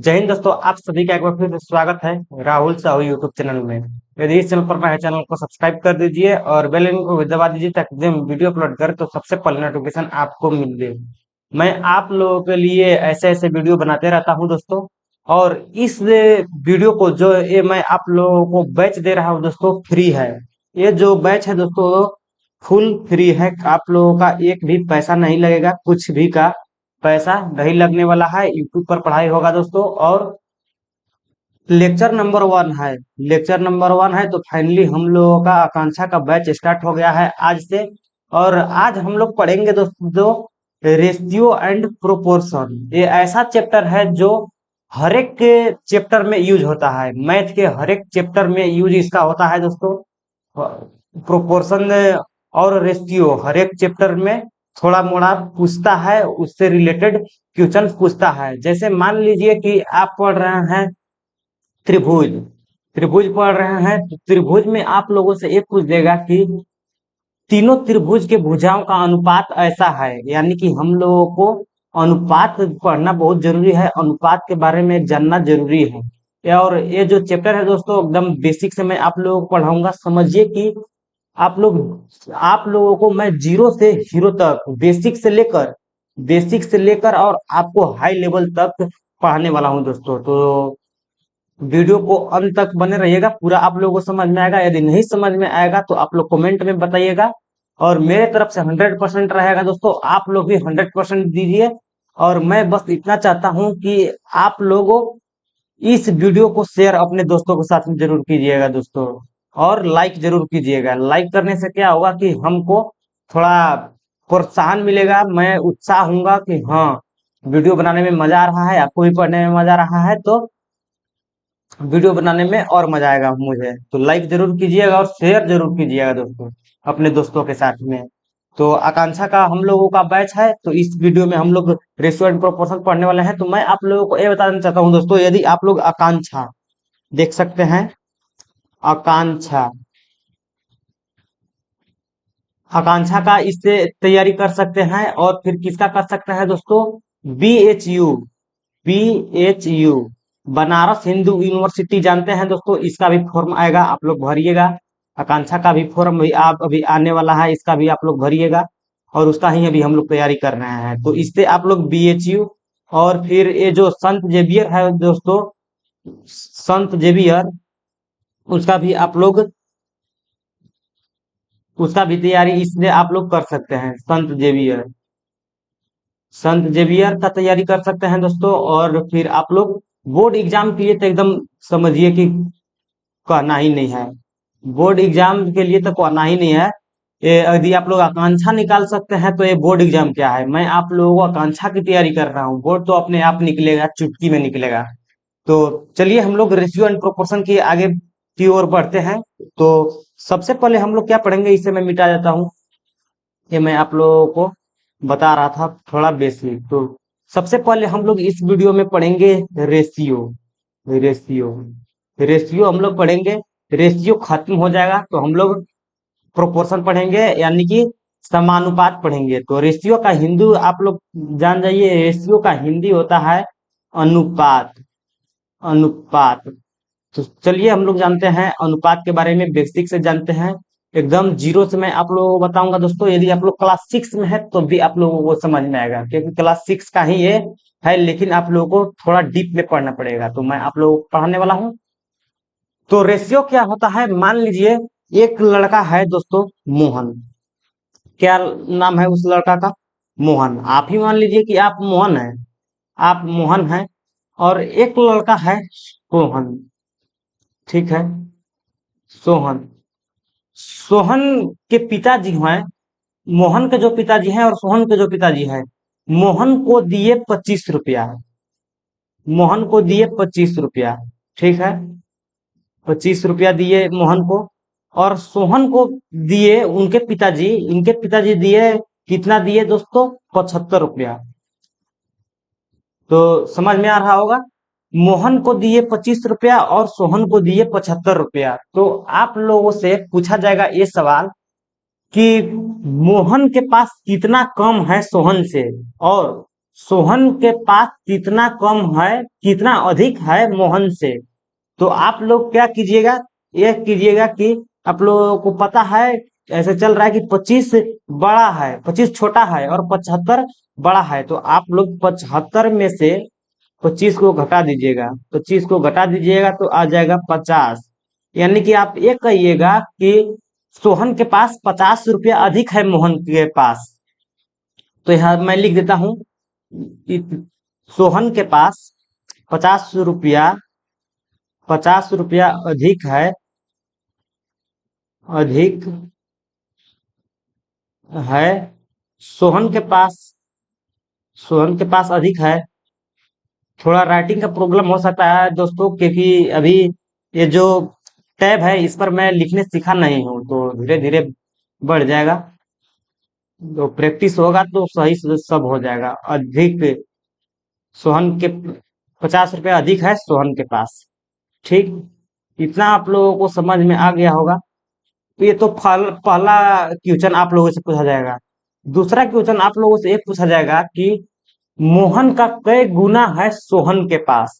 जय हिंद दोस्तों, आप सभी का एक बार फिर से स्वागत है राहुल साहू यूट्यूब चैनल में। यदि इस चैनल पर नए हैं, चैनल को सब्सक्राइब कर दीजिए और बेल आइकन को भी दबा दीजिए ताकि जब हम वीडियो अपलोड करें तो सबसे पहले नोटिफिकेशन आपको मिल जाए। मैं आप लोगों के लिए ऐसे ऐसे वीडियो बनाते रहता हूं दोस्तों। और इस वीडियो को जो ये मैं आप लोगों को बैच दे रहा हूं दोस्तों, फ्री है। ये जो बैच है दोस्तों फुल फ्री है, आप लोगों का एक भी पैसा नहीं लगेगा, कुछ भी का पैसा नहीं लगने वाला है। यूट्यूब पर पढ़ाई होगा दोस्तों। और लेक्चर नंबर 1 है तो फाइनली हम लोगों का आकांक्षा का बैच स्टार्ट हो गया है आज से। और आज हम लोग पढ़ेंगे दोस्तों रेशियो एंड प्रोपोर्शन। ये ऐसा चैप्टर है जो हर एक के चैप्टर में यूज होता है, मैथ के हर एक चैप्टर में यूज इसका होता है दोस्तों। प्रोपोर्शन और रेशियो हर एक चैप्टर में थोड़ा मोड़ा पूछता है, उससे रिलेटेड क्वेश्चन पूछता है। जैसे मान लीजिए कि आप पढ़ रहे हैं त्रिभुज त्रिभुज पढ़ रहे हैं तो त्रिभुज में आप लोगों से एक पूछ देगा कि तीनों त्रिभुज के भुजाओं का अनुपात ऐसा है, यानी कि हम लोगों को अनुपात पढ़ना बहुत जरूरी है, अनुपात के बारे में जानना जरूरी है। और ये जो चैप्टर है दोस्तों एकदम बेसिक से मैं आप लोगों को पढ़ाऊंगा। समझिए कि आप लोगों को मैं जीरो से हीरो तक, बेसिक से लेकर और आपको हाई लेवल तक पढ़ाने वाला हूं दोस्तों। तो वीडियो को अंत तक बने रहिएगा, पूरा आप लोगों को समझ में आएगा। यदि नहीं समझ में आएगा तो आप लोग कमेंट में बताइएगा। और मेरे तरफ से 100% रहेगा दोस्तों, आप लोग भी 100% दीजिए। और मैं बस इतना चाहता हूं कि आप लोगों इस वीडियो को शेयर अपने दोस्तों के साथ में जरूर कीजिएगा दोस्तों। और लाइक जरूर कीजिएगा। लाइक करने से क्या होगा कि हमको थोड़ा प्रोत्साहन मिलेगा, मैं उत्साह होऊंगा कि हाँ वीडियो बनाने में मजा आ रहा है, आपको भी पढ़ने में मजा आ रहा है, तो वीडियो बनाने में और मजा आएगा मुझे। तो लाइक जरूर कीजिएगा और शेयर जरूर कीजिएगा दोस्तों अपने दोस्तों के साथ में। तो आकांक्षा का हम लोगों का बैच है, तो इस वीडियो में हम लोग रेशियो एंड प्रोपोर्शन पढ़ने वाले हैं। तो मैं आप लोगों को ये बताना चाहता हूँ दोस्तों, यदि आप लोग आकांक्षा देख सकते हैं, आकांक्षा आकांक्षा का इससे तैयारी कर सकते हैं। और फिर किसका कर सकते हैं दोस्तों, B H U Banaras Hindu University जानते हैं दोस्तों, इसका भी फॉर्म आएगा, आप लोग भरिएगा। आकांक्षा का भी फॉर्म भी आप अभी आने वाला है, इसका भी आप लोग भरिएगा। और उसका ही अभी हम लोग तैयारी कर रहे हैं। तो इससे आप लोग बी एच यू, और फिर ये जो संत जेवियर है दोस्तों, संत जेवियर, उसका भी आप लोग उसका भी तैयारी इसमें आप लोग कर सकते हैं। संत जेवियर का तैयारी कर सकते हैं दोस्तों। और फिर आप लोग बोर्ड एग्जाम के लिए तो एकदम समझिए कि कहना ही नहीं है, बोर्ड एग्जाम के लिए तो कहना ही नहीं है। ये यदि आप लोग आकांक्षा निकाल सकते हैं तो ये बोर्ड एग्जाम क्या है। मैं आप लोगों को आकांक्षा की तैयारी कर रहा हूँ, बोर्ड तो अपने आप निकलेगा, चुटकी में निकलेगा। तो चलिए हम लोग रेशियो एंड प्रोपोर्शन की आगे की ओर बढ़ते हैं। तो सबसे पहले हम लोग क्या पढ़ेंगे, इसे मैं मिटा देता हूँ। ये मैं आप लोगों को बता रहा था थोड़ा बेसिक। तो सबसे पहले हम लोग इस वीडियो में पढ़ेंगे रेशियो। रेशियो रेशियो हम लोग पढ़ेंगे। रेशियो खत्म हो जाएगा तो हम लोग प्रोपोर्शन पढ़ेंगे, यानी कि समानुपात पढ़ेंगे। तो रेशियो का हिंदी आप लोग जान जाइए, रेशियो का हिंदी होता है अनुपात। अनुपात। तो चलिए हम लोग जानते हैं अनुपात के बारे में, बेसिक से जानते हैं एकदम जीरो से। मैं आप लोगों को बताऊंगा दोस्तों, यदि आप लोग क्लास 6 में है तो भी आप लोगों को समझ में आएगा, क्योंकि क्लास 6 का ही ये है। लेकिन आप लोगों को थोड़ा डीप में पढ़ना पड़ेगा, तो मैं आप लोगों को पढ़ाने वाला हूँ। तो रेशियो क्या होता है, मान लीजिए एक लड़का है दोस्तों, मोहन। क्या नाम है उस लड़का का, मोहन। आप ही मान लीजिए कि आप मोहन है, आप मोहन है। और एक लड़का है सोहन, ठीक है, सोहन। सोहन के पिताजी हैं, मोहन के जो पिताजी हैं और सोहन के जो पिताजी हैं, मोहन को दिए 25 रुपया, मोहन को दिए 25 रुपया, ठीक है। 25 रुपया दिए मोहन को। और सोहन को दिए उनके पिताजी, इनके पिताजी दिए कितना दिए दोस्तों, 75 रुपया। तो समझ में आ रहा होगा, मोहन को दिए 25 रुपया और सोहन को दिए 75 रुपया। तो आप लोगों से पूछा जाएगा ये सवाल कि मोहन के पास कितना कम है सोहन से, और सोहन के पास कितना कम है, कितना अधिक है मोहन से। तो आप लोग क्या कीजिएगा, ये कीजिएगा कि आप लोगों को पता है, ऐसे चल रहा है कि 25 बड़ा है, 25 छोटा है और 75 बड़ा है। तो आप लोग 75 में से 25 को घटा दीजिएगा, 25 को घटा दीजिएगा तो आ जाएगा 50। यानी कि आप ये कहिएगा कि सोहन के पास 50 रुपया अधिक है मोहन के पास। तो यहाँ मैं लिख देता हूँ, सोहन के पास 50 रुपया, 50 रुपया अधिक है, अधिक है सोहन के पास, सोहन के पास अधिक है। थोड़ा राइटिंग का प्रॉब्लम हो सकता है दोस्तों, क्योंकि अभी ये जो टैब है इस पर मैं लिखने सीखा नहीं हूँ, तो धीरे धीरे बढ़ जाएगा। तो प्रैक्टिस होगा तो सही से सब हो जाएगा। अधिक सोहन के 50 रुपया अधिक है सोहन के पास। ठीक, इतना आप लोगों को समझ में आ गया होगा। ये तो पहला क्वेश्चन आप लोगों से पूछा जाएगा। दूसरा क्वेश्चन आप लोगों से एक पूछा जाएगा कि मोहन का कई गुना है सोहन के पास।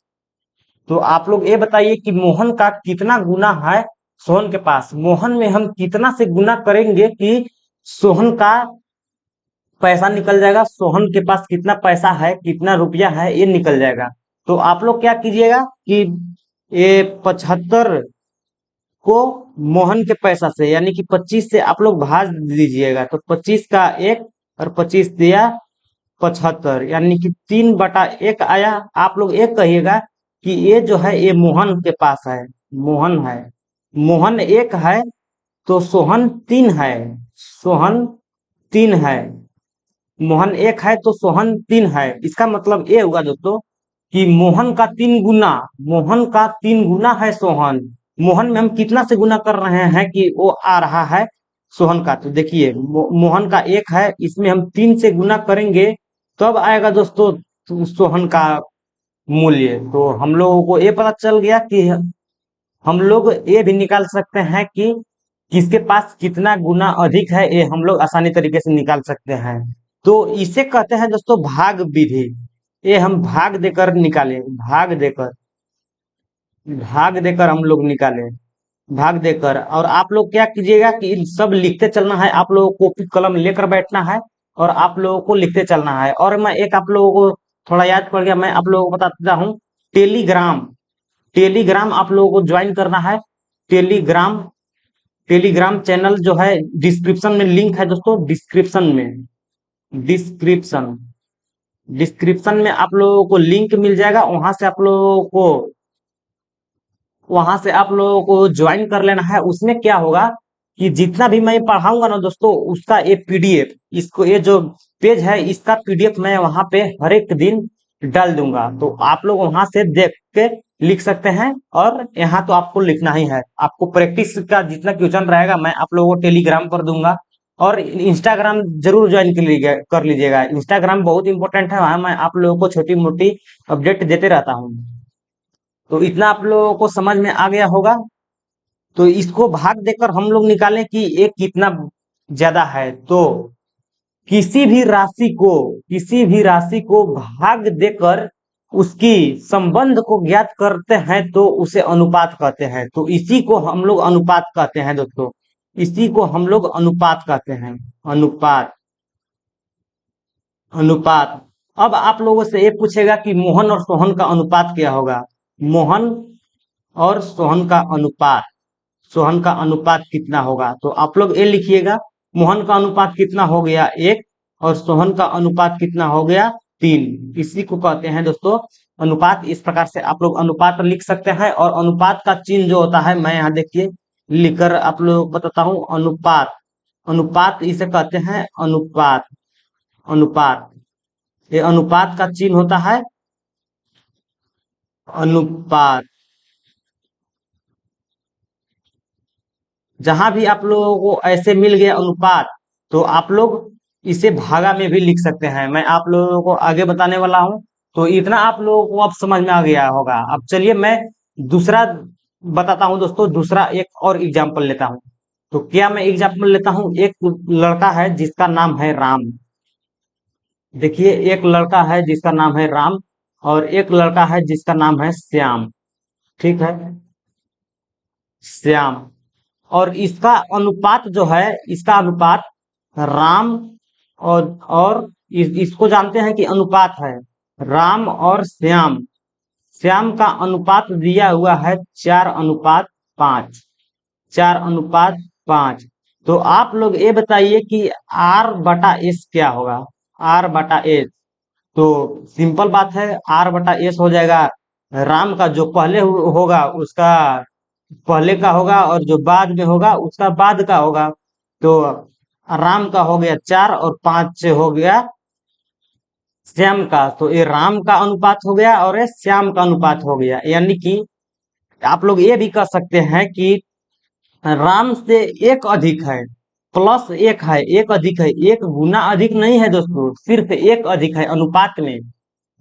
तो आप लोग ये बताइए कि मोहन का कितना गुना है सोहन के पास। मोहन में हम कितना से गुना करेंगे कि सोहन का पैसा निकल जाएगा, सोहन के पास कितना पैसा है, कितना रुपया है, ये निकल जाएगा। तो आप लोग क्या कीजिएगा कि ये 75 को मोहन के पैसा से यानी कि 25 से आप लोग भाग दीजिएगा। तो 25 का एक और 25 दिया 75, यानी कि 3/1 आया। आप लोग एक कहिएगा कि ये जो है ये मोहन के पास है, मोहन है, मोहन एक है तो सोहन 3 है, सोहन 3 है। मोहन एक है तो सोहन 3 है। इसका मतलब ये हुआ दोस्तों कि मोहन का 3 गुना, मोहन का 3 गुना है सोहन। मोहन में हम कितना से गुना कर रहे हैं कि वो आ रहा है सोहन का। तो देखिए मोहन का एक है, इसमें हम 3 से गुना करेंगे तब आएगा दोस्तों सोहन का मूल्य। तो हम लोगों को ये पता चल गया कि हम लोग ये भी निकाल सकते हैं कि किसके पास कितना गुना अधिक है, ये हम लोग आसानी तरीके से निकाल सकते हैं। तो इसे कहते हैं दोस्तों भाग विधि। ये हम भाग देकर निकालें, भाग देकर, भाग देकर हम लोग निकालें, भाग देकर। और आप लोग क्या कीजिएगा कि इन सब लिखते चलना है, आप लोगों को कॉपी कलम लेकर बैठना है और आप लोगों को लिखते चलना है। और मैं एक आप लोगों को थोड़ा याद पड़ गया, मैं आप लोगों को बताता हूँ। टेलीग्राम, टेलीग्राम आप लोगों को ज्वाइन करना है। टेलीग्राम, टेलीग्राम चैनल जो है डिस्क्रिप्शन में लिंक है दोस्तों, डिस्क्रिप्शन में, डिस्क्रिप्शन, डिस्क्रिप्शन में आप लोगों को लिंक मिल जाएगा। वहां से आप लोगों को, वहां से आप लोगों को ज्वाइन कर लेना है। उसमें क्या होगा कि जितना भी मैं पढ़ाऊंगा ना दोस्तों उसका ये पीडीएफ, इसको ये जो पेज है इसका पीडीएफ मैं वहां पे हर एक दिन डाल दूंगा। तो आप लोग वहां से देख के लिख सकते हैं। और यहाँ तो आपको लिखना ही है, आपको प्रैक्टिस का जितना क्वेश्चन रहेगा मैं आप लोगों को टेलीग्राम पर दूंगा। और इंस्टाग्राम जरूर ज्वाइन कर लीजिएगा, इंस्टाग्राम बहुत इंपॉर्टेंट है, वहां मैं आप लोगों को छोटी मोटी अपडेट देते रहता हूँ। तो इतना आप लोगों को समझ में आ गया होगा। तो इसको भाग देकर हम लोग निकालें कि ये कितना ज्यादा है। तो किसी भी राशि को, किसी भी राशि को भाग देकर उसकी संबंध को ज्ञात करते हैं तो उसे अनुपात कहते हैं। तो इसी को हम लोग अनुपात कहते हैं दोस्तों, इसी को हम लोग अनुपात कहते हैं, अनुपात, अनुपात। अब आप लोगों से ये पूछेगा कि मोहन और सोहन का अनुपात क्या होगा। मोहन और सोहन का अनुपात, सोहन का अनुपात कितना होगा। तो आप लोग ये लिखिएगा, मोहन का अनुपात कितना हो गया 1 और सोहन का अनुपात कितना हो गया 3। इसी को कहते हैं दोस्तों अनुपात। इस प्रकार से आप लोग अनुपात लिख सकते हैं। और अनुपात का चिन्ह जो होता है मैं यहाँ देखिए लिखकर आप लोग बताता हूँ। अनुपात, अनुपात इसे कहते हैं अनुपात, अनुपात। ये अनुपात का चिन्ह होता है अनुपात। जहां भी आप लोगों को ऐसे मिल गया अनुपात तो आप लोग इसे भागा में भी लिख सकते हैं। मैं आप लोगों को आगे बताने वाला हूं। तो इतना आप लोगों को अब समझ में आ गया होगा। अब चलिए मैं दूसरा बताता हूं दोस्तों, दूसरा एक और एग्जाम्पल लेता हूं। तो क्या मैं एग्जाम्पल लेता हूं, एक लड़का है जिसका नाम है राम, देखिए, एक लड़का है जिसका नाम है राम, और एक लड़का है जिसका नाम है श्याम। ठीक है, श्याम। और इसका अनुपात जो है, इसका अनुपात राम और इसको जानते हैं कि अनुपात है राम और श्याम। श्याम का अनुपात दिया हुआ है 4:5। 4:5। तो आप लोग ये बताइए कि R/S क्या होगा। R/S, तो सिंपल बात है, R/S हो जाएगा राम का जो पहले होगा उसका पहले का होगा, और जो बाद में होगा उसका बाद का होगा। तो राम का हो गया 4 और 5 से हो गया श्याम का। तो ये राम का अनुपात हो गया और ये श्याम का अनुपात हो गया। यानी कि आप लोग ये भी कह सकते हैं कि राम से एक अधिक है, प्लस एक है, एक अधिक है, एक गुना अधिक नहीं है दोस्तों, सिर्फ एक अधिक है अनुपात में।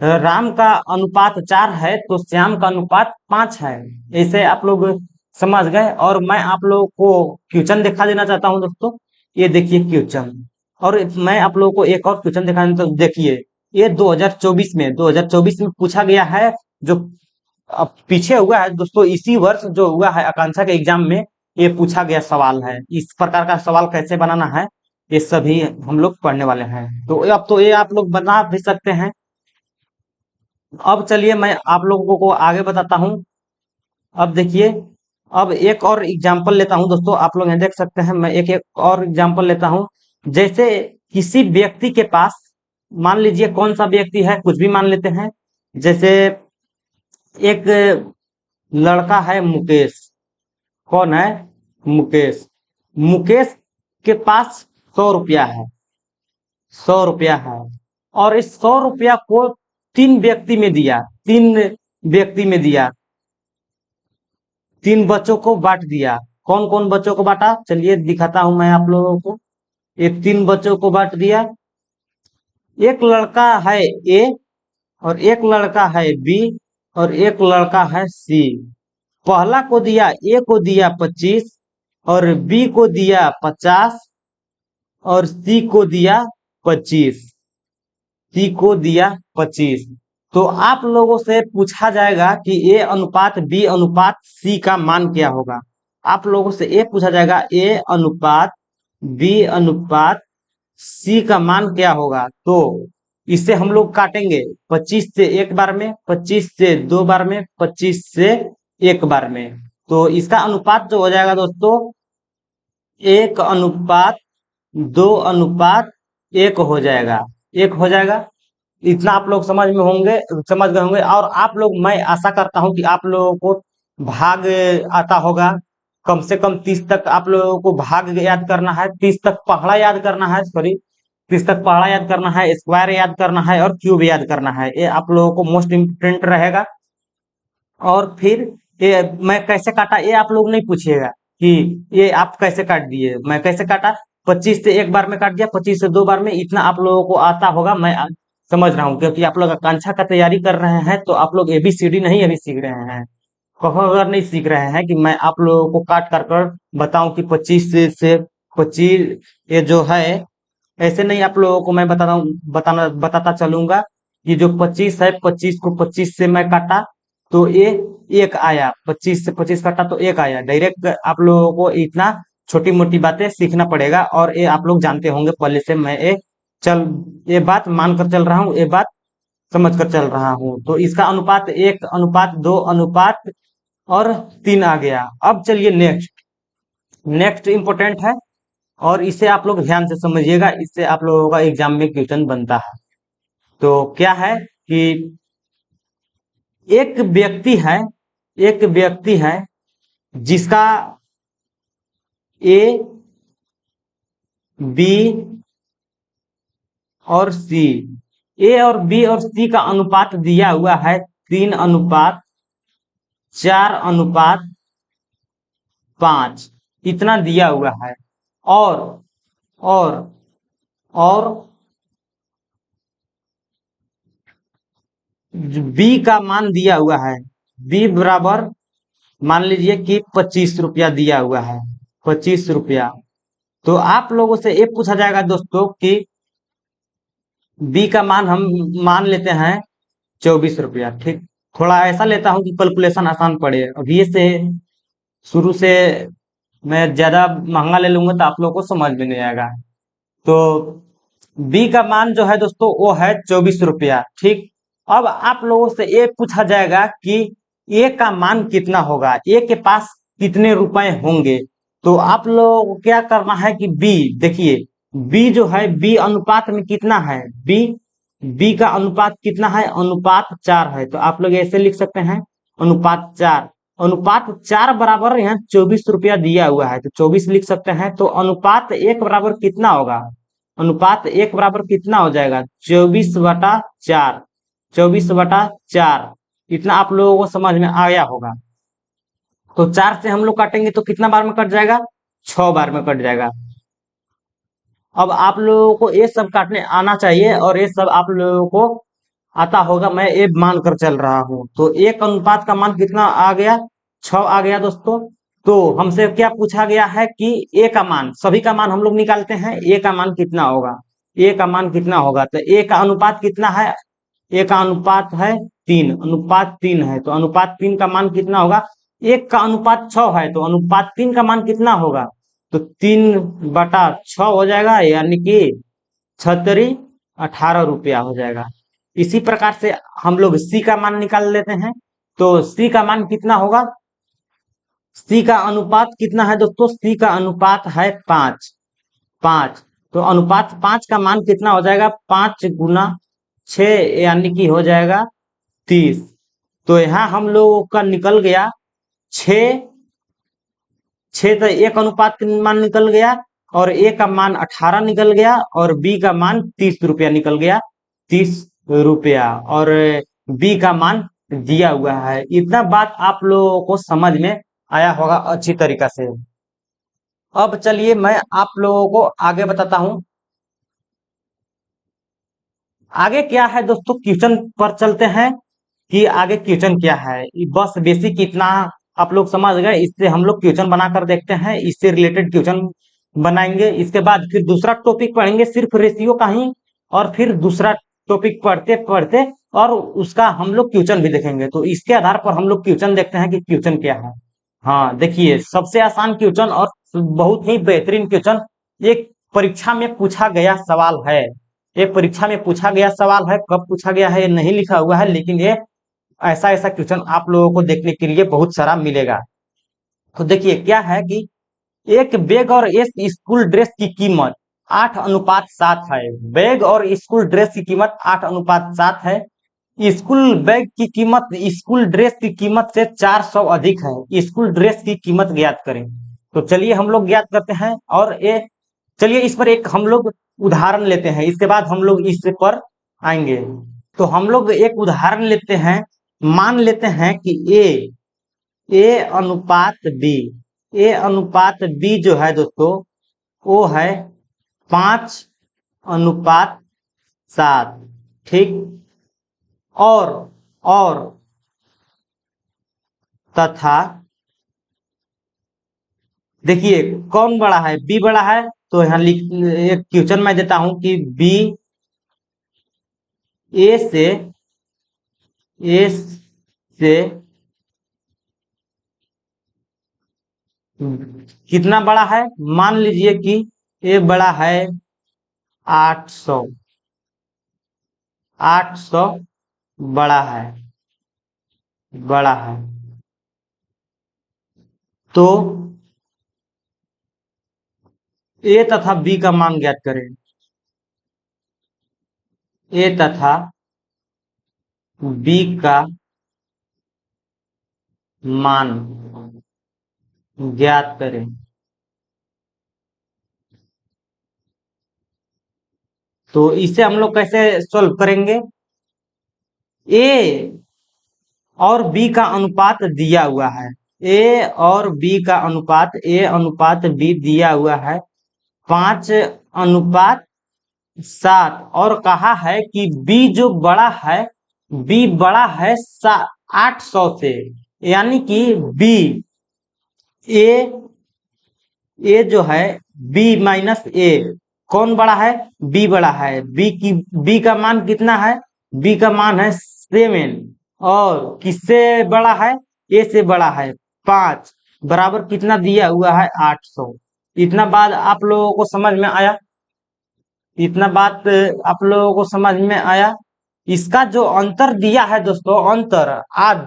राम का अनुपात 4 है तो श्याम का अनुपात 5 है। ऐसे आप लोग समझ गए। और मैं आप लोगों को क्वेश्चन दिखा देना चाहता हूं दोस्तों। ये देखिए क्वेश्चन। और मैं आप लोगों को एक और क्वेश्चन दिखाने, तो देखिए, ये 2024 में पूछा गया है। जो अब पीछे हुआ है दोस्तों, इसी वर्ष जो हुआ है आकांक्षा के एग्जाम में, ये पूछा गया सवाल है। इस प्रकार का सवाल कैसे बनाना है, ये सभी हम लोग पढ़ने वाले हैं। तो अब तो ये आप लोग बना भी सकते हैं। अब चलिए मैं आप लोगों को आगे बताता हूँ। अब देखिए, अब एक और एग्जाम्पल लेता हूँ दोस्तों। आप लोग यहाँ देख सकते हैं, मैं एक एक और एग्जाम्पल लेता हूँ। जैसे किसी व्यक्ति के पास, मान लीजिए कौन सा व्यक्ति है, कुछ भी मान लेते हैं। जैसे एक लड़का है मुकेश। कौन है? मुकेश। मुकेश के पास 100 रुपया है। 100 रुपया है, और इस 100 रुपया को तीन व्यक्ति में दिया। तीन व्यक्ति में दिया, तीन बच्चों को बांट दिया। कौन कौन बच्चों को बांटा, चलिए दिखाता हूं मैं आप लोगों को। ये तीन बच्चों को बांट दिया। एक लड़का है ए, और एक लड़का है बी, और एक लड़का है सी। पहला को दिया, ए को दिया 25, और बी को दिया 50, और सी को दिया 25। सी को दिया 25। तो आप लोगों से पूछा जाएगा कि ए अनुपात बी अनुपात सी का मान क्या होगा। आप लोगों से ये पूछा जाएगा ए अनुपात बी अनुपात सी का मान क्या होगा। तो इसे हम लोग काटेंगे 25 से एक बार में, 25 से दो बार में, 25 से एक बार में। तो इसका अनुपात जो हो जाएगा दोस्तों, 1:2:1 हो जाएगा। 1 हो जाएगा। इतना आप लोग समझ में होंगे, समझ गए होंगे। और आप लोग, मैं आशा करता हूं कि आप लोगों को भाग आता होगा। कम से कम 30 तक आप लोगों को भाग याद करना है, 30 तक पहाड़ा याद करना है, सॉरी, 30 तक पहाड़ा याद करना है, स्क्वायर याद करना है, और क्यूब याद करना है। ये आप लोगों को मोस्ट इम्पोर्टेंट रहेगा। और फिर ये मैं कैसे काटा, ये आप लोग नहीं पूछिएगा कि ये आप कैसे काट दिए, मैं कैसे काटा। 25 से एक बार में काट दिया, 25 से दो बार में। इतना आप लोगों को आता होगा, मैं समझ रहा हूँ, क्योंकि आप लोग आकांक्षा का तैयारी कर रहे हैं। तो आप लोग ABCD नहीं अभी सीख रहे हैं, कहो अगर नहीं सीख रहे हैं कि मैं आप लोगों को काट कर कर बताऊं कि 25 से 25 ये जो है, ऐसे नहीं आप लोगों को मैं बताता चलूंगा कि जो 25 है, 25 को 25 से मैं काटा तो ये एक आया। 25 से 25 काटा तो एक आया। डायरेक्ट आप लोगों को इतना छोटी मोटी बातें सीखना पड़ेगा, और ये आप लोग जानते होंगे पहले से। मैं चल ये बात मानकर चल रहा हूँ, ये बात समझ कर चल रहा हूँ। तो इसका अनुपात 1:2:3 आ गया। अब चलिए नेक्स्ट। नेक्स्ट इंपॉर्टेंट है, और इसे आप लोग ध्यान से समझिएगा, इससे आप लोगों का एग्जाम में क्वेश्चन बनता है। तो क्या है कि एक व्यक्ति है, एक व्यक्ति है जिसका ए, बी और सी, ए और बी और सी का अनुपात दिया हुआ है 3:4:5, इतना दिया हुआ है। और और और बी का मान दिया हुआ है। बी बराबर मान लीजिए कि 25 रुपया दिया हुआ है। 25 रुपया। तो आप लोगों से ये पूछा जाएगा दोस्तों कि बी का मान हम मान लेते हैं 24 रुपया। ठीक, थोड़ा ऐसा लेता हूँ कि कैलकुलेशन आसान पड़े। अब ये से शुरू से मैं ज्यादा महंगा ले लूंगा तो आप लोगों को समझ में नहीं आएगा। तो बी का मान जो है दोस्तों वो है 24 रुपया। ठीक, अब आप लोगों से ये पूछा जाएगा कि ए का मान कितना होगा, ए के पास कितने रुपए होंगे। तो आप लोगों को क्या करना है कि बी देखिए, बी जो है बी अनुपात में कितना है, बी बी का अनुपात कितना है, अनुपात 4 है। तो आप लोग ऐसे लिख सकते हैं अनुपात 4। अनुपात 4 बराबर यहाँ 24 रुपया दिया हुआ है तो 24 लिख सकते हैं। तो अनुपात 1 बराबर कितना होगा, अनुपात 1 बराबर कितना हो जाएगा, 24/4। 24/4 इतना आप लोगों को समझ में आया होगा। तो 4 से हम लोग काटेंगे तो कितना बार में कट जाएगा, 6 बार में कट जाएगा। अब आप लोगों को ये सब काटने आना चाहिए और ये सब आप लोगों को आता होगा, मैं ये मान कर चल रहा हूं। तो एक अनुपात का मान कितना आ गया, 6 आ गया दोस्तों। तो हमसे क्या पूछा गया है कि ए का मान, सभी का मान हम लोग निकालते हैं, ए का मान कितना होगा, ए का मान कितना होगा। तो ए का अनुपात कितना है, ए का अनुपात है 3, अनुपात 3 है। तो अनुपात 3 का मान कितना होगा, एक का अनुपात 6 है तो अनुपात 3 का मान कितना होगा, तो 3/6 हो जाएगा, यानी कि 18 रुपया हो जाएगा। इसी प्रकार से हम लोग सी का मान निकाल लेते हैं। तो सी का मान कितना होगा, सी का अनुपात कितना है दोस्तों, सी का अनुपात है 5। 5 तो अनुपात 5 का मान कितना हो जाएगा, 5 × 6 यानी कि हो जाएगा 30। तो यहाँ हम लोगों का निकल गया 6। 6 तो एक अनुपात का मान निकल गया और ए का मान 18 निकल गया और बी का मान 30 रुपया निकल गया, 30 रुपया। और बी का मान दिया हुआ है। इतना बात आप लोगों को समझ में आया होगा अच्छी तरीका से। अब चलिए मैं आप लोगों को आगे बताता हूं। आगे क्या है दोस्तों, क्वेश्चन पर चलते हैं कि आगे क्वेश्चन क्या है। बस बेसिक इतना आप लोग समझ गए, इससे हम लोग क्वेश्चन बनाकर देखते हैं, इससे रिलेटेड क्वेश्चन बनाएंगे। इसके बाद फिर दूसरा टॉपिक पढ़ेंगे सिर्फ रेशियो का ही, और फिर दूसरा टॉपिक पढ़ते पढ़ते और उसका हम लोग क्वेश्चन भी देखेंगे। तो इसके आधार पर हम लोग क्वेश्चन देखते हैं कि क्वेश्चन क्या है। हाँ देखिए, सबसे आसान क्वेश्चन और बहुत ही बेहतरीन क्वेश्चन एक परीक्षा में पूछा गया सवाल है। ये परीक्षा में पूछा गया सवाल है, कब पूछा गया है ये नहीं लिखा हुआ है, लेकिन ये ऐसा ऐसा क्वेश्चन आप लोगों को देखने के लिए बहुत सारा मिलेगा। तो देखिए क्या है कि एक बैग और एक स्कूल ड्रेस की कीमत 8:7 है। बैग और स्कूल ड्रेस की कीमत 8:7 है। स्कूल बैग की कीमत स्कूल ड्रेस की कीमत से 400 अधिक है। स्कूल ड्रेस की कीमत ज्ञात करें। तो चलिए हम लोग ज्ञात करते हैं, और ये चलिए इस पर एक हम लोग उदाहरण लेते हैं, इसके बाद हम लोग इस पर आएंगे। तो हम लोग एक उदाहरण लेते हैं। मान लेते हैं कि ए अनुपात बी, ए अनुपात बी जो है दोस्तों वो है 5:7। ठीक, और तथा देखिए कौन बड़ा है, बी बड़ा है। तो यहाँ लिख एक क्वेश्चन मैं देता हूं कि बी ए से ए से कितना बड़ा है, मान लीजिए कि ए बड़ा है 800। 800 बड़ा है, बड़ा है। तो ए तथा बी का मान ज्ञात करें। ए तथा बी का मान ज्ञात करें। तो इसे हम लोग कैसे सॉल्व करेंगे, ए और बी का अनुपात दिया हुआ है। ए और बी का अनुपात, ए अनुपात बी दिया हुआ है 5:7, और कहा है कि बी जो बड़ा है, बी बड़ा है 800 से, यानी कि बी ए ए जो है बी माइनस ए कौन बड़ा है? बी बड़ा है। बी का मान कितना है? बी का मान है 7। और किससे बड़ा है? ए से बड़ा है 5। बराबर कितना दिया हुआ है? 800। इतना बात आप लोगों को समझ में आया? इतना बात आप लोगों को समझ में आया? इसका जो अंतर दिया है दोस्तों, अंतर आज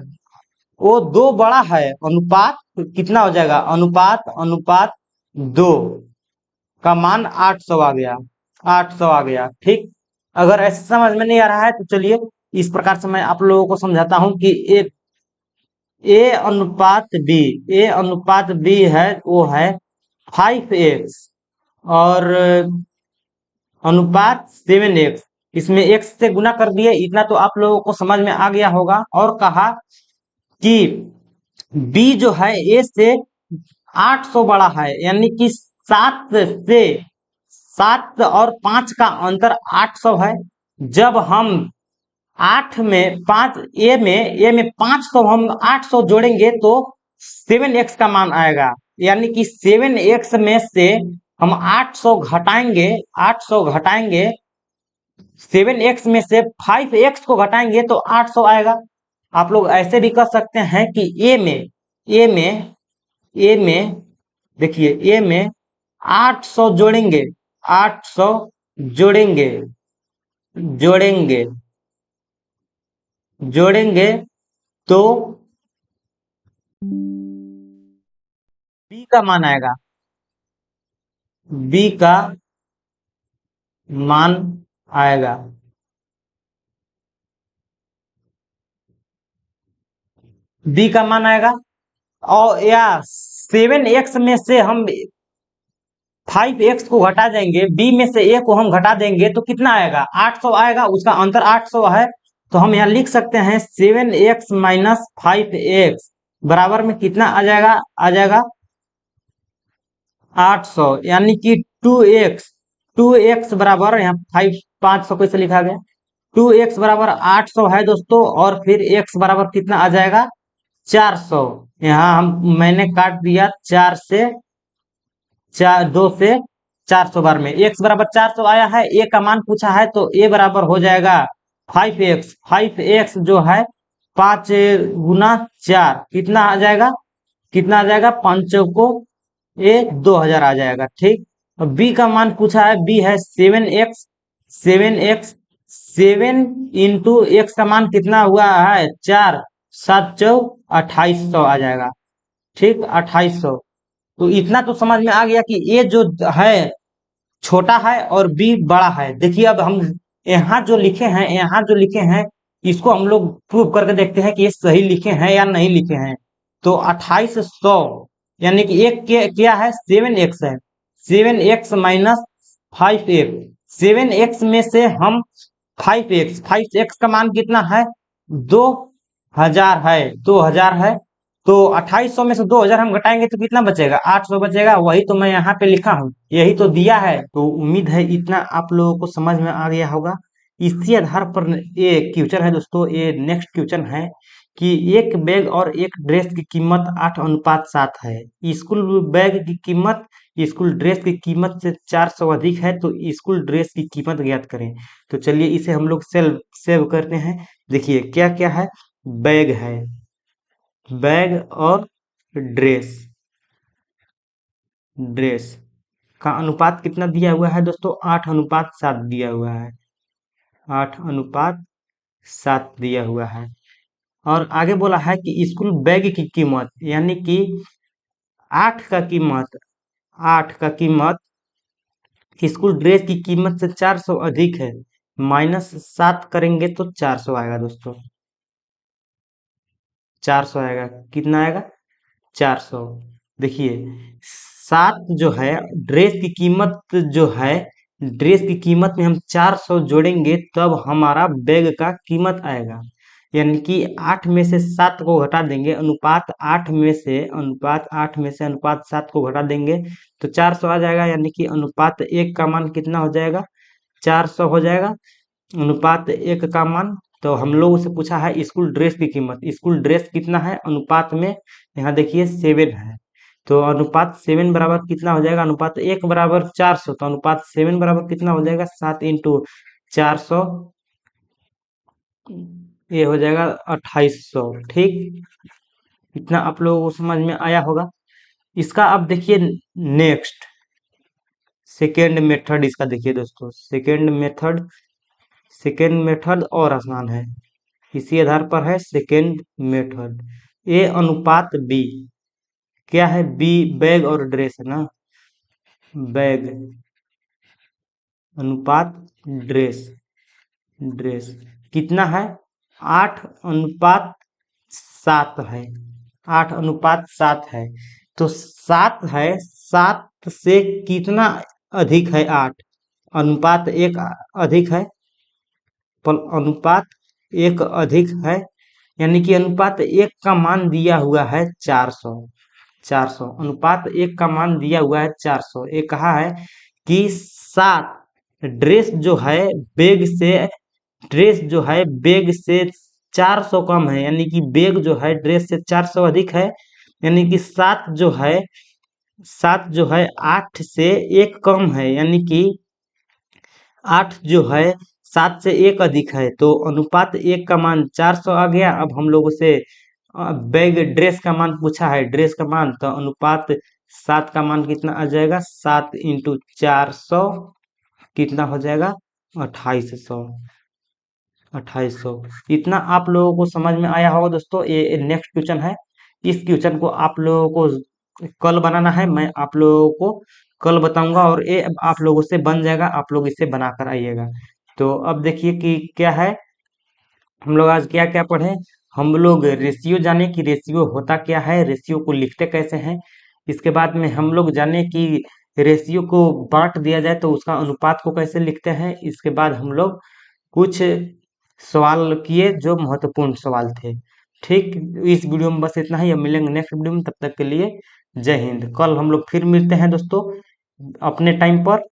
वो दो बड़ा है, अनुपात कितना हो जाएगा? अनुपात अनुपात 2 का मान 800 आ गया। 800 आ गया। ठीक। अगर ऐसे समझ में नहीं आ रहा है तो चलिए इस प्रकार से मैं आप लोगों को समझाता हूं कि ए अनुपात बी है, वो है 5x। और अनुपात 7x, इसमें x से गुना कर दिए। इतना तो आप लोगों को समझ में आ गया होगा। और कहा कि b जो है a से 800 बड़ा है, यानी कि 7 और 5 का अंतर 800 है। जब हम 8 में 5 ए में 500 हम 800 जोड़ेंगे तो 7x का मान आएगा। यानी कि 7x में से हम 800 घटाएंगे, 800 घटाएंगे, 7x में से 5x को घटाएंगे तो 800 आएगा। आप लोग ऐसे भी कर सकते हैं कि ए में देखिए, ए में 800 जोड़ेंगे, 800 जोड़ेंगे, जोड़ेंगे, जोड़ेंगे तो बी का मान आएगा। बी का मान आएगा। बी का मान आएगा। और या 7x में से हम 5x को घटा देंगे, बी में से ए को हम घटा देंगे तो कितना आएगा? 800 आएगा। उसका अंतर 800 है। तो हम यहाँ लिख सकते हैं 7x माइनस 5x बराबर में कितना आ जाएगा? आ जाएगा 800। यानी कि 2x बराबर, यहाँ 500 कैसे लिखा गया? 2x बराबर 800 है दोस्तों। और फिर x बराबर कितना आ जाएगा? 400। यहाँ मैंने काट दिया 2 से 400 बार में। x बराबर 400 आया है। a का मान पूछा है तो a बराबर हो जाएगा 5x। 5x जो है 5 गुना 4 कितना आ जाएगा? कितना आ जाएगा? 5 को ए 2000 आ जाएगा। ठीक। और बी का मान पूछा है, बी है 7x। 7 इंटू एक्स का मान कितना हुआ है? 4, 7 चौ 2800 आ जाएगा। ठीक, 2800। तो इतना तो समझ में आ गया कि ए जो है छोटा है और बी बड़ा है। देखिए अब हम यहाँ जो लिखे हैं, यहाँ जो लिखे हैं, इसको हम लोग प्रूव करके देखते हैं कि ये सही लिखे हैं या नहीं लिखे हैं। तो 2800 यानी कि एक क्या है? 7x है। 7x minus 5x। 7x में से हम 5x का मान कितना है? 2000 है। 2000 है। तो 2800 में से 2000 हम घटाएंगे तो कितना बचेगा? 800 बचेगा। वही तो मैं यहाँ पे लिखा हूँ, यही तो दिया है। तो उम्मीद है इतना आप लोगों को समझ में आ गया होगा। इसी आधार पर ये क्वेश्चन है दोस्तों। ये नेक्स्ट क्वेश्चन है कि एक बैग और एक ड्रेस की कीमत 8:7 है। स्कूल बैग की कीमत स्कूल ड्रेस की कीमत से 400 अधिक है, तो स्कूल ड्रेस की कीमत ज्ञात करें। तो चलिए इसे हम लोग सेव करते हैं। देखिए क्या क्या है। बैग है, बैग और ड्रेस। ड्रेस का अनुपात कितना दिया हुआ है दोस्तों? 8:7 दिया हुआ है। 8:7 दिया हुआ है। और आगे बोला है कि स्कूल बैग की कीमत, यानी कि 8 का कीमत 8 का कीमत स्कूल ड्रेस की कीमत से 400 अधिक है। -7 करेंगे तो 400 आएगा दोस्तों। 400 आएगा। कितना आएगा? 400। देखिए 7 जो है ड्रेस की कीमत, जो है ड्रेस की कीमत में हम 400 जोड़ेंगे तब हमारा बैग का कीमत आएगा। यानी कि 8 में से 7 को घटा देंगे, अनुपात 8 में से अनुपात 7 को घटा देंगे तो 400 आ जाएगा। यानी कि अनुपात 1 का मान कितना हो जाएगा? 400 हो जाएगा। अनुपात 1 का मान। तो हम लोगों से पूछा है स्कूल ड्रेस की कीमत। स्कूल ड्रेस कितना है अनुपात में? यहाँ देखिए 7 है। तो अनुपात 7 बराबर कितना हो जाएगा, अनुपात 1 बराबर 400, तो अनुपात 7 बराबर कितना हो जाएगा, 7 इंटू 400, ये हो जाएगा 2800। ठीक, इतना आप लोगों को समझ में आया होगा। इसका अब देखिए नेक्स्ट सेकेंड मेथड, इसका देखिए दोस्तों सेकेंड मेथड और आसान है, इसी आधार पर है सेकेंड मेथड। ए अनुपात बी, क्या है, बी बैग और ड्रेस है ना, बैग अनुपात ड्रेस, ड्रेस कितना है, 8:7 है, 8:7 है। तो 7 है, 7 से कितना अधिक है, 8, अनुपात 1 अधिक है, पर अनुपात 1 अधिक है, यानी कि अनुपात 1 का मान दिया हुआ है 400, 400 अनुपात 1 का मान दिया हुआ है 400। ये कहा है कि 7 ड्रेस जो है बेग से, ड्रेस जो है बेग से 400 कम है, यानी कि बेग जो है ड्रेस से 400 अधिक है, यानी कि 7 जो है 8 से 1 कम है, यानी कि 8 जो है 7 से 1 अधिक है, तो अनुपात 1 का मान 400 आ गया। अब हम लोगों से बैग ड्रेस का मान पूछा है, ड्रेस का मान, तो अनुपात 7 का मान कितना आ जाएगा, 7 इंटू 400 कितना हो जाएगा, 2800, 2800। इतना आप लोगों को समझ में आया होगा दोस्तों। ये नेक्स्ट क्वेश्चन है, इस क्वेश्चन को आप लोगों को कल बनाना है, मैं आप लोगों को कल बताऊंगा, और ये आप लोगों से बन जाएगा, आप लोग इसे बनाकर आइएगा। तो अब देखिए कि क्या है, हम लोग आज क्या क्या पढ़े। हम लोग रेशियो जाने कि रेशियो होता क्या है, रेशियो को लिखते कैसे हैं। इसके बाद में हम लोग जाने कि रेशियो को बांट दिया जाए तो उसका अनुपात को कैसे लिखते हैं। इसके बाद हम लोग कुछ सवाल किए जो महत्वपूर्ण सवाल थे। ठीक, इस वीडियो में बस इतना ही, अब मिलेंगे नेक्स्ट वीडियो में, तब तक के लिए जय हिंद। कल हम लोग फिर मिलते हैं दोस्तों अपने टाइम पर।